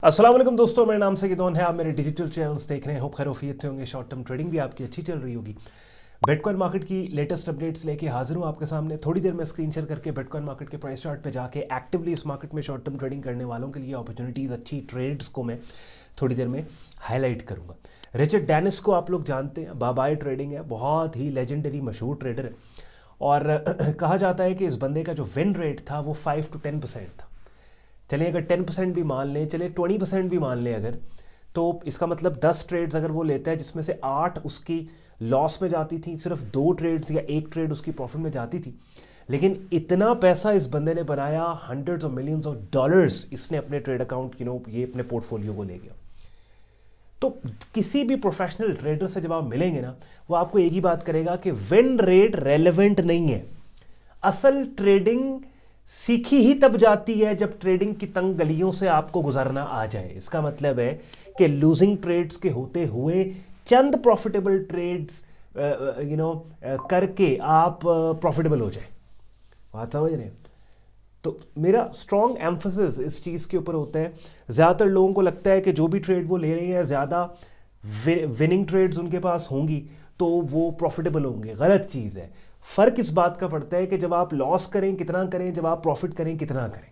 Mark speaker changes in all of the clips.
Speaker 1: अस्सलाम वालेकुम दोस्तों, मेरा नाम सकीदौन है। आप मेरे डिजिटल चैनल्स देख रहे हैं। होप खैरियत से होंगे। शॉर्ट टर्म ट्रेडिंग भी आपकी अच्छी चल रही होगी। बिटकॉइन मार्केट की लेटेस्ट अपडेट्स लेके हाजिर हूँ आपके सामने। थोड़ी देर में स्क्रीन शेयर करके बिटकॉइन मार्केट के प्राइस चार्ट पे जाके एक्टिवली इस मार्केट में शॉर्ट टर्म ट्रेडिंग करने वालों के लिए अपॉर्चुनिटीज़, अच्छी ट्रेड्स को मैं थोड़ी देर में हाईलाइट करूँगा। रिचर्ड डैनिस को आप लोग जानते हैं, बाबाई ट्रेडिंग है, बहुत ही लेजेंडरी मशहूर ट्रेडर है। और कहा जाता है कि इस बंदे का जो विन रेट था वो 5 to 10% था। चलिए अगर 10% भी मान लें, चलिए 20% भी मान लें अगर, तो इसका मतलब 10 ट्रेड्स अगर वो लेता है जिसमें से 8 उसकी लॉस में जाती थी, सिर्फ 2 ट्रेड्स या 1 ट्रेड उसकी प्रॉफिट में जाती थी, लेकिन इतना पैसा इस बंदे ने बनाया, hundreds of millions of dollars इसने अपने ट्रेड अकाउंट ये अपने पोर्टफोलियो को ले गया। तो किसी भी प्रोफेशनल ट्रेडर से जब आप मिलेंगे ना, वो आपको एक ही बात करेगा कि विन रेट रेलेवेंट नहीं है। असल ट्रेडिंग सीखी ही तब जाती है जब ट्रेडिंग की तंग गलियों से आपको गुजरना आ जाए। इसका मतलब है कि लूजिंग ट्रेड्स के होते हुए चंद प्रॉफिटेबल ट्रेड्स करके आप प्रॉफिटेबल हो जाए। बात समझ रहे हैं? तो मेरा स्ट्रॉन्ग एम्फसिस इस चीज़ के ऊपर होता है। ज़्यादातर लोगों को लगता है कि जो भी ट्रेड वो ले रहे हैं, ज़्यादा विनिंग ट्रेड्स उनके पास होंगी तो वो प्रॉफिटेबल होंगे। गलत चीज़ है। फ़र्क इस बात का पड़ता है कि जब आप लॉस करें कितना करें, जब आप प्रॉफिट करें कितना करें।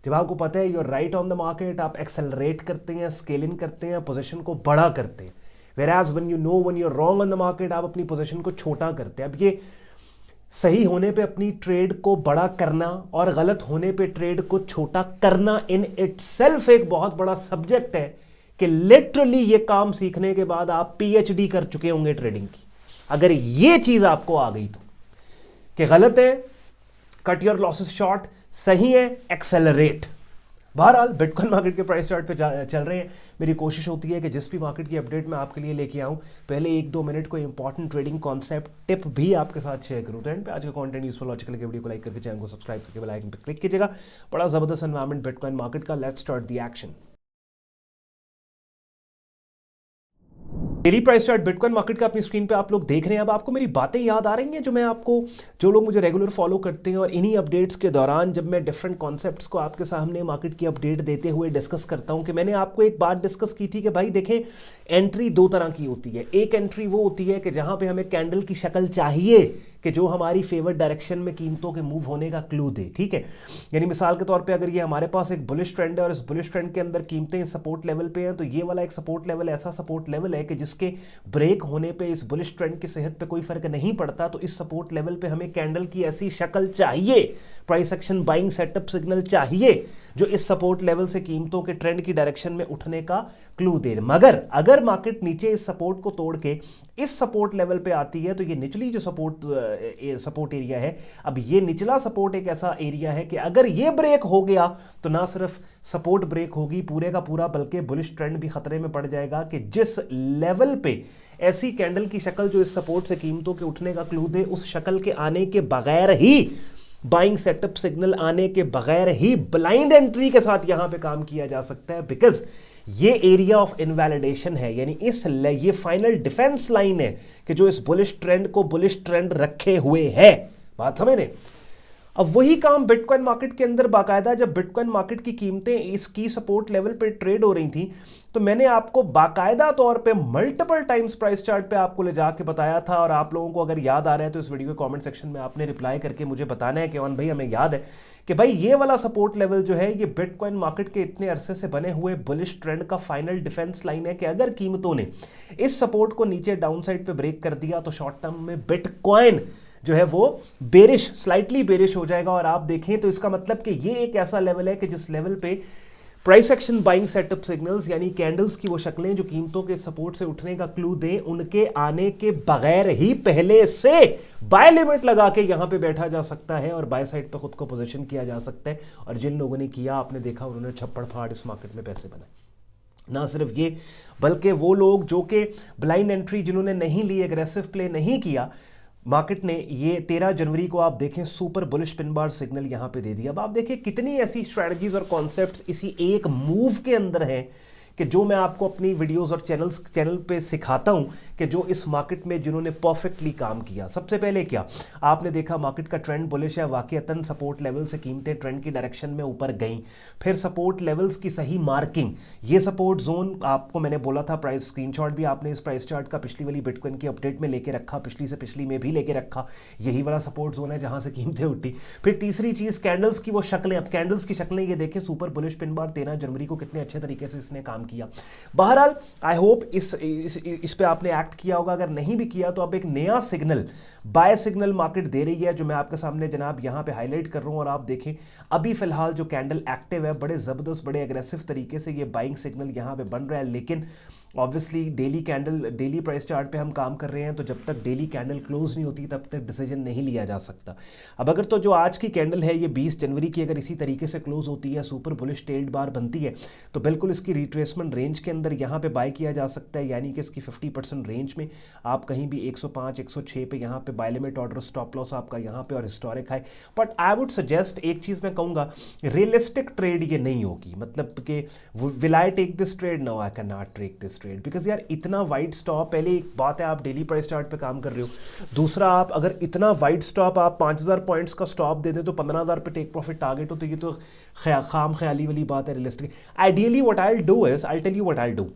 Speaker 1: जब आपको पता है your right on the market, आप एक्सेलरेट करते हैं, स्केल इन करते हैं, पोजीशन को बड़ा करते हैं। Whereas when you know when you are wrong on the market, आप अपनी पोजीशन को छोटा करते हैं। अब ये सही होने पे अपनी ट्रेड को बड़ा करना और गलत होने पे ट्रेड को छोटा करना इन इटसेल्फ एक बहुत बड़ा सब्जेक्ट है कि लिटरली ये काम सीखने के बाद आप पीएचडी कर चुके होंगे ट्रेडिंग की, अगर ये चीज आपको आ गई तो। कि गलत है कट योर लॉसेस शॉर्ट, सही है एक्सेलरेट। बहरहाल बिटकॉइन मार्केट के प्राइस चार्ट पे चल रहे हैं। मेरी कोशिश होती है कि जिस भी मार्केट की अपडेट मैं आपके लिए लेके आऊं, पहले 1-2 मिनट को इंपॉर्टेंट ट्रेडिंग कॉन्सेप्ट टिप भी आपके साथ शेयर करूं। तो एंड पे आज का कंटेंट यूजफुल लॉजिकल के वीडियो को लाइक करके चैनल को सब्सक्राइब करके बेल आइकन पर क्लिक कीजिएगा। बड़ा जबरदस्त एनवायरमेंट बिटकॉइन मार्केट का। Let's start the action. Daily price chart bitcoin market का अपनी स्क्रीन पे आप लोग देख रहे हैं। अब आपको मेरी बातें याद आ रही हैं जो लोग मुझे रेगुलर फॉलो करते हैं, और इन्हीं अपडेट्स के दौरान जब मैं डिफरेंट कॉन्सेप्ट्स को आपके सामने मार्केट की अपडेट देते हुए डिस्कस करता हूं, कि मैंने आपको एक बात डिस्कस की थी कि भाई देखें, एंट्री 2 तरह की होती है। एक एंट्री वो होती है कि जहां पे हमें कैंडल की शक्ल चाहिए कि जो हमारी फेवर डायरेक्शन में कीमतों के मूव होने का क्लू दे, ठीक है। यानी मिसाल के तौर पे अगर ये हमारे पास एक बुलिश ट्रेंड है और इस बुलिश ट्रेंड के अंदर कीमतें सपोर्ट लेवल पे हैं, तो ये वाला एक सपोर्ट लेवल ऐसा सपोर्ट लेवल है कि जिसके ब्रेक होने पे इस बुलिश ट्रेंड की सेहत पे कोई फर्क नहीं पड़ता। तो इस सपोर्ट लेवल पे हमें कैंडल की ऐसी शक्ल चाहिए, price action buying setup signal चाहिए जो इस सपोर्ट लेवल से कीमतों के ट्रेंड की डायरेक्शन में उठने का क्लू दे। मगर अगर मार्केट नीचे इस सपोर्ट को तोड़ के इस सपोर्ट लेवल पे आती है, तो ये निचली जो सपोर्ट एरिया है, अब ये निचला सपोर्ट एक ऐसा एरिया है कि अगर ये ब्रेक हो गया तो ना सिर्फ सपोर्ट ब्रेक होगी पूरे का पूरा, बल्कि बुलिश ट्रेंड भी खतरे में पड़ जाएगा कि जिस लेवल पे ऐसी कैंडल की शक्ल जो इस सपोर्ट से कीमतों के उठने का क्लू दे, उस शक्ल के आने के बगैर ही, बाइंग सेटअप सिग्नल आने के बगैर ही ब्लाइंड एंट्री के साथ यहां पे काम किया जा सकता है। बिकॉज ये एरिया ऑफ इनवैलिडेशन है, यानी ये फाइनल डिफेंस लाइन है कि जो इस बुलिश ट्रेंड को बुलिश ट्रेंड रखे हुए है। बात समझ रहे? अब वही काम बिटकॉइन मार्केट के अंदर बाकायदा, जब बिटकॉइन मार्केट की कीमतें इसकी सपोर्ट लेवल पे ट्रेड हो रही थी, तो मैंने आपको बाकायदा तौर पे मल्टीपल टाइम्स प्राइस चार्ट पे आपको ले जाके बताया था। और आप लोगों को अगर याद आ रहा है तो इस वीडियो के कमेंट सेक्शन में आपने रिप्लाई करके मुझे बताना है कि ऑन भाई हमें याद है कि भाई ये वाला सपोर्ट लेवल जो है, ये बिटकॉइन मार्केट के इतने अरसे से बने हुए बुलिश ट्रेंड का फाइनल डिफेंस लाइन है कि अगर कीमतों ने इस सपोर्ट को नीचे डाउन साइड पे ब्रेक कर दिया तो शॉर्ट टर्म में बिटकॉइन जो है वो बेरिश, स्लाइटली बेरिश हो जाएगा। और आप देखें तो इसका मतलब कि ये एक ऐसा लेवल है कि जिस लेवल पे price action buying setup signals, यानी कैंडल्स की वो शक्लें जो कीमतों के सपोर्ट से उठने का क्लू दें, उनके आने के बगैर ही पहले से बाय लिमिट लगा के यहां पे बैठा जा सकता है और बाय साइड पे खुद को पोजीशन किया जा सकता है। और जिन लोगों ने किया, आपने देखा, उन्होंने छप्पड़ फाड़ इस मार्केट में पैसे बनाए। ना सिर्फ ये, बल्कि वो लोग जो कि ब्लाइंड एंट्री जिन्होंने नहीं ली, एग्रेसिव प्ले नहीं किया, मार्केट ने ये 13 जनवरी को आप देखें super bullish pin bar signal यहां पे दे दिया। अब आप देखिए कितनी ऐसी स्ट्रेटजीज और कॉन्सेप्ट्स इसी एक मूव के अंदर हैं कि जो मैं आपको अपनी वीडियोस और चैनल पे सिखाता हूं कि जो इस मार्केट में जिन्होंने परफेक्टली काम किया। सबसे पहले क्या आपने देखा, मार्केट का ट्रेंड बुलिश है, वाकईतन सपोर्ट लेवल से कीमतें ट्रेंड की डायरेक्शन में ऊपर गई। फिर सपोर्ट लेवल्स की सही मार्किंग, ये सपोर्ट जोन आपको मैंने बोला था, प्राइस स्क्रीनशॉट भी आपने इस प्राइस चार्ट का पिछली वाली बिटकॉइन की अपडेट में लेके रखा, पिछली से पिछली में भी लेके रखा, यही वाला सपोर्ट जोन है जहां से कीमतें उठी। फिर तीसरी चीज कैंडल्स की वो शक्लें, अब कैंडल्स की शक्लें ये देखें, सुपर बुलिश पिन बार 13 जनवरी को कितने अच्छे तरीके से इसने काम किया। बहरहाल आई होप इस पे आपने एक्ट किया होगा, अगर नहीं भी किया तो अब एक नया सिग्नल, बाय सिग्नल मार्केट दे रही है, जो मैं आपके सामने जनाब यहां पे हाईलाइट कर रहा हूं। और आप देखें अभी फिलहाल जो कैंडल एक्टिव है, बड़े जबरदस्त बड़े एग्रेसिव तरीके से ये बाइंग सिग्नल यहां पे बन रहा है। लेकिन ऑब्वियसली डेली प्राइस चार्ट पे हम काम कर रहे हैं, तो जब तक डेली कैंडल क्लोज नहीं होती तब तक डिसीजन नहीं लिया जा सकता। अब अगर तो जो आज की कैंडल है ये 20 जनवरी की अगर इसी तरीके से क्लोज होती है, सुपर बुलिश टेल्ड बार बनती है, तो बिल्कुल इसकी रिट्रेसमेंट रेंज के अंदर यहाँ पे बाय किया जा सकता है, यानी कि इसकी 50% रेंज में आप कहीं भी 105 106 पे यहाँ पे buy limit order, stop loss आपका यहाँ पे और historic high. But I would suggest, एक चीज मैं कहूंगा, रियलिस्टिक ट्रेड ये नहीं होगी, मतलब कि will I take this trade? No, I can not take this trade, because यार इतना वाइड स्टॉप, पहले एक बात है आप डेली प्राइस चार्ट पे काम कर रहे हो, दूसरा आप अगर इतना वाइड स्टॉप, आप 5000 पॉइंट्स का स्टॉप दे दें तो 15000 पे टेक प्रॉफिट टारगेट हो, तो ये तो खाम ख्याली वाली बात है। Realistic ideally what I will do is, I tell you what I will do,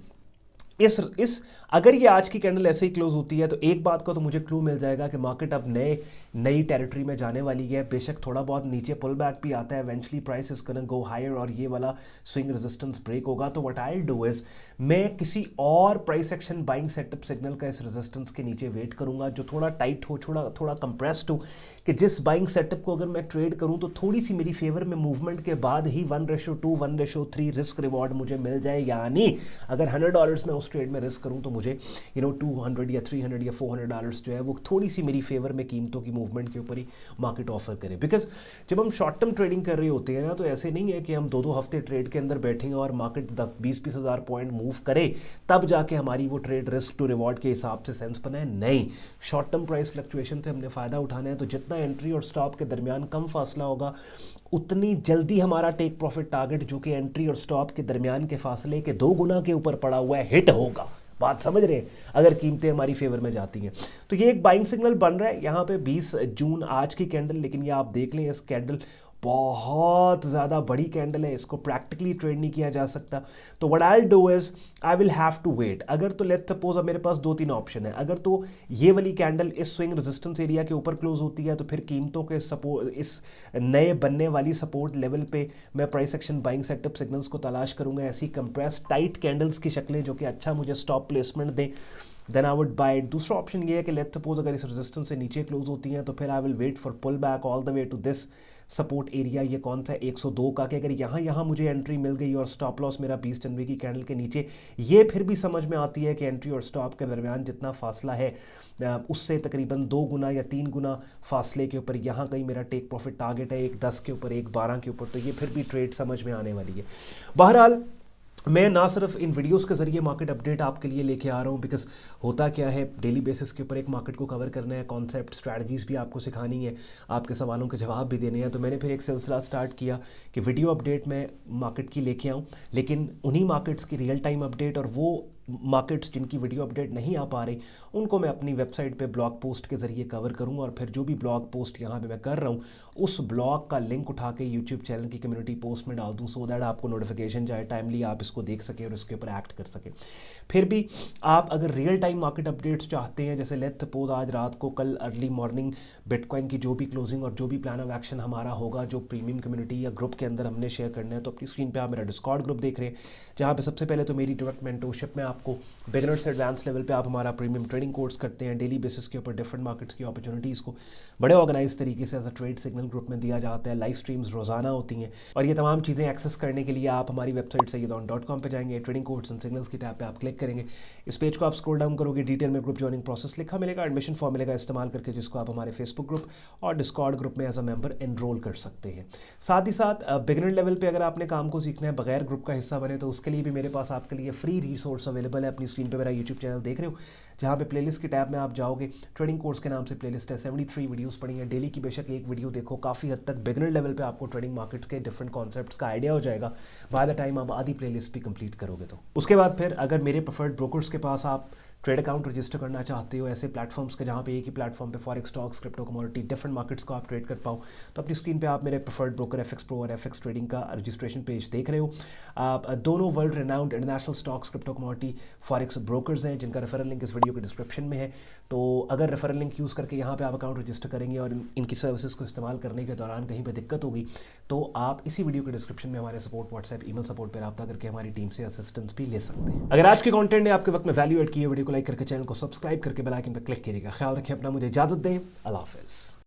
Speaker 1: इस अगर ये आज की कैंडल ऐसे ही क्लोज होती है तो एक बात का तो मुझे क्लू मिल जाएगा कि मार्केट अब नई टेरिटरी में जाने वाली है। बेशक थोड़ा बहुत नीचे पुल बैक भी आता है, eventually price is gonna go higher और ये वाला स्विंग रेजिस्टेंस ब्रेक होगा। तो what I will do is, मैं किसी और price action buying setup signal का इस रेजिस्टेंस के नीचे वेट करूंगा, जो थोड़ा टाइट हो, थोड़ा कंप्रेस्ड हो, कि जिस बाइंग सेटअप को अगर मैं ट्रेड करूं तो थोड़ी सी मेरी फेवर में मूवमेंट के बाद ही 1:2 1:3 रिस्क रिवॉर्ड मुझे मिल जाए। यानी अगर $100 में उस ट्रेड में रिस्क करूं तो मुझे 200 या 300 या $400 जो है वो थोड़ी सी मेरी फेवर में कीमतों की मूवमेंट के ऊपर ही मार्केट ऑफर करे। बिकॉज जब हम शॉर्ट टर्म ट्रेडिंग कर रहे होते हैं ना, तो ऐसे नहीं है कि हम 2-2 हफ्ते ट्रेड के अंदर बैठेंगे और मार्केट 20-20 हज़ार पॉइंट मूव करे तब जाके हमारी वो ट्रेड रिस्क टू रिवॉर्ड के हिसाब से सेंस बनाए। नहीं, शॉर्ट टर्म प्राइस फ्लक्चुएशन से हमने फ़ायदा उठाना है, तो जितना एंट्री और स्टॉप के दरमियान कम फासला होगा उतनी जल्दी हमारा टेक प्रॉफिट टारगेट, जो कि एंट्री और स्टॉप के दरमियान के फासले के 2 गुना के ऊपर पड़ा हुआ है, हिट होगा। बात समझ रहे हैं? अगर कीमतें हमारी फेवर में जाती हैं तो ये एक बाइंग सिग्नल बन रहा है यहाँ पे 20 जून आज की कैंडल। लेकिन ये आप देख लें, इस कैंडल बहुत ज़्यादा बड़ी कैंडल है, इसको प्रैक्टिकली ट्रेड नहीं किया जा सकता। तो what I will do is, I will have to wait. अगर तो लेट्स सपोज अब मेरे पास 2-3 ऑप्शन है, अगर तो ये वाली कैंडल इस स्विंग रेजिस्टेंस एरिया के ऊपर क्लोज होती है तो फिर कीमतों के सपोर्ट, इस नए बनने वाली सपोर्ट लेवल पे मैं price action buying setup signals को तलाश करूंगा, ऐसी कंप्रेस टाइट कैंडल्स की शक्लें जो कि अच्छा मुझे स्टॉप प्लेसमेंट दें, then I would buy it. दूसरा ऑप्शन ये है कि लेट्स सपोज अगर इस रेजिस्टेंस से नीचे क्लोज होती हैं तो फिर I will wait for pull back all the way to this support area. ये कौन सा है? 102 का, कि अगर यहाँ मुझे एंट्री मिल गई और स्टॉप लॉस मेरा 20 जनवरी की कैंडल के नीचे, ये फिर भी समझ में आती है कि एंट्री और स्टॉप के दरमियान जितना फासला है उससे तकरीबन 2 गुना या 3 गुना फासले के ऊपर यहाँ कहीं मेरा टेक प्रॉफिट टारगेट है, एक 10 के ऊपर, एक 12 के ऊपर, तो ये फिर भी ट्रेड समझ में आने वाली है। बहरहाल मैं ना सिर्फ इन वीडियोस के ज़रिए मार्केट अपडेट आपके लिए लेके आ रहा हूँ, बिकॉज होता क्या है, डेली बेसिस के ऊपर एक मार्केट को कवर करना है, कॉन्सेप्ट स्ट्रैटेजीज भी आपको सिखानी है, आपके सवालों के जवाब भी देने हैं। तो मैंने फिर एक सिलसिला स्टार्ट किया कि वीडियो अपडेट मैं मार्केट की लेके आऊँ, लेकिन उन्हीं मार्केट्स की रियल टाइम अपडेट, और वो मार्केट्स जिनकी वीडियो अपडेट नहीं आ पा रही उनको मैं अपनी वेबसाइट पे ब्लॉग पोस्ट के ज़रिए कवर करूँगा। और फिर जो भी ब्लॉग पोस्ट यहाँ पे मैं कर रहा हूँ उस ब्लॉग का लिंक उठा के यूट्यूब चैनल की कम्युनिटी पोस्ट में डाल दूँ, सो दैट आपको नोटिफिकेशन जाए टाइमली, आप इसको देख सकें और इसके ऊपर एक्ट कर सकें। फिर भी आप अगर रियल टाइम मार्केट अपडेट्स चाहते हैं, जैसे लेट्स सपोज आज रात को, कल अर्ली मॉर्निंग बिटकॉइन की जो भी क्लोजिंग और जो भी प्लान ऑफ एक्शन हमारा होगा, जो प्रीमियम कम्युनिटी या ग्रुप के अंदर हमने शेयर करना है, तो अपनी स्क्रीन पर आप मेरा डिस्कॉर्ड ग्रुप देख रहे हैं, जहाँ पर सबसे पहले तो मेरी डायरेक्ट मेंटरशिप में आपको बिगिनर से एडवांस लेवल पे आप हमारा प्रीमियम ट्रेडिंग कोर्स करते हैं, डेली बेसिस के ऊपर डिफरेंट मार्केट्स की अपॉर्चुनिटीज़ को बड़े ऑर्गेनाइज तरीके से as a trade signal group में दिया जाता है, लाइव स्ट्रीम्स रोजाना होती हैं। और ये तमाम चीज़ें एक्सेस करने के लिए आप हमारी वेबसाइट sayyidon.com पे जाएंगे, ट्रेडिंग कोर्स एंड सिग्नल्स की टैब पे आप क्लिक करेंगे, इस पेज को आप स्क्रॉल डाउन करोगे, डिटेल में ग्रुप ज्वाइनिंग प्रोसेस लिखा मिलेगा, एडमिशन फॉर्म मिलेगा इस्तेमाल करके, जिसको आप हमारे फेसबुक ग्रुप और डिस्कॉर्ड ग्रुप में एज अ मेंबर एनरोल कर सकते हैं। साथ ही साथ बिगिनर लेवल पर अगर आपने काम को सीखना है, बगैर ग्रुप का हिस्सा बने, तो उसके लिए भी मेरे पास आपके लिए फ्री रिसोर्स अवेलेबल अवेलेबल है। अपनी स्क्रीन पे मेरा यूट्यूब चैनल देख रहे हो, जहाँ पे प्लेलिस्ट के टैब में आप जाओगे, ट्रेडिंग कोर्स के नाम से प्लेलिस्ट है, 73 वीडियोस पड़ी हैं। डेली की बेशक एक वीडियो देखो, काफ़ी हद तक बिगनर लेवल पे आपको ट्रेडिंग मार्केट्स के डिफरेंट कॉन्सेप्ट्स का आइडिया हो जाएगा बाय द टाइम आप आधी प्लेलिस्ट भी कंप्लीट करोगे। तो उसके बाद फिर अगर मेरे प्रेफर्ड ब्रोकर्स के पास आप ट्रेड अकाउंट रजिस्टर करना चाहते हो, ऐसे प्लेटफॉर्म्स के जहाँ पे एक ही प्लेटफॉर्म पे forex, stocks, crypto, commodity, different markets को आप ट्रेड कर पाओ, तो अपनी स्क्रीन पे आप मेरे प्रेफर्ड ब्रोकर एफएक्स प्रो और एफएक्स ट्रेडिंग का रजिस्ट्रेशन पेज देख रहे हो। आप दोनों world renowned international stocks, crypto, commodity, forex brokers हैं, जिनका रेफरल लिंक इस वीडियो के डिस्क्रिप्शन में है। तो अगर रेफरल लिंक यूज़ करके यहाँ पे आप अकाउंट रजिस्टर करेंगे और इनकी सर्विसेज को इस्तेमाल करने के दौरान कहीं पर दिक्कत होगी, तो आप इसी वीडियो के डिस्क्रिप्शन में हमारे सपोर्ट व्हाट्सएप ईमेल सपोर्ट पर रब्ता करके हमारी टीम से असिस्टेंस भी ले सकते हैं। अगर आज के कंटेंट ने आपके वक्त में वैल्यू एड की है, वीडियो को लाइक करके चैनल को सब्सक्राइब करके बेल आइकन पर क्लिक कीजिएगा। ख्याल रखें अपना, मुझे इजाजत दें। अल्लाह हाफिज़।